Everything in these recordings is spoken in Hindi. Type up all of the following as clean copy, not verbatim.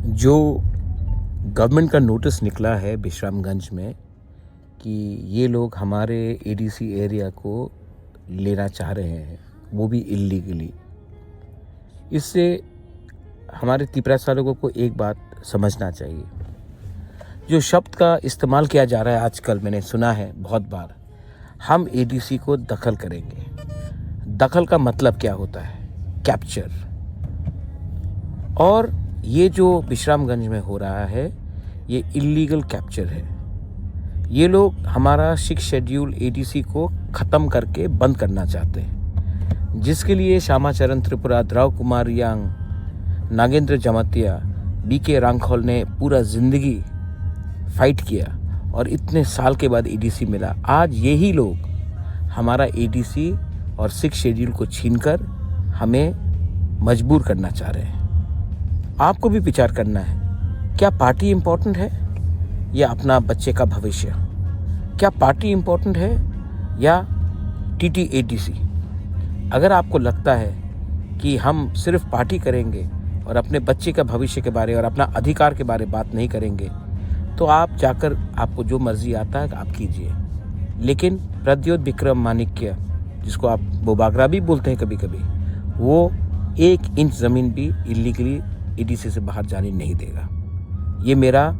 जो गवर्नमेंट का नोटिस निकला है विश्रामगंज में कि ये लोग हमारे एडीसी एरिया को लेना चाह रहे हैं, वो भी इल्लीगली। इससे हमारे तिपरासा लोगों को एक बात समझना चाहिए। जो शब्द का इस्तेमाल किया जा रहा है आजकल, मैंने सुना है बहुत बार, हम एडीसी को दखल करेंगे। दखल का मतलब क्या होता है? कैप्चर। और ये जो विश्रामगंज में हो रहा है ये इल्लीगल कैप्चर है। ये लोग हमारा 6 शेड्यूल एडीसी को ख़त्म करके बंद करना चाहते हैं, जिसके लिए श्यामाचरण त्रिपुरा, द्रव कुमार यांग, नागेंद्र जमातिया, बीके रांखोल ने पूरा ज़िंदगी फाइट किया और इतने साल के बाद एडीसी मिला। आज यही लोग हमारा एडीसी और 6 शेड्यूल को छीनकर हमें मजबूर करना चाह रहे हैं। आपको भी विचार करना है, क्या पार्टी इम्पोर्टेंट है या अपना बच्चे का भविष्य? क्या पार्टी इम्पोर्टेंट है या टीटीएडीसी? अगर आपको लगता है कि हम सिर्फ पार्टी करेंगे और अपने बच्चे का भविष्य के बारे और अपना अधिकार के बारे बात नहीं करेंगे, तो आप जाकर आपको जो मर्जी आता है आप कीजिए। लेकिन प्रद्योत विक्रम माणिक्य, जिसको आप बोबागरा भी बोलते हैं कभी कभी, वो 1 इंच ज़मीन भी इलीगली एडीसी से बाहर जाने नहीं देगा। ये मेरा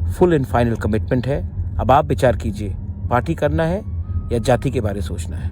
फुल एंड फाइनल कमिटमेंट है। अब आप विचार कीजिए, पार्टी करना है या जाति के बारे सोचना है।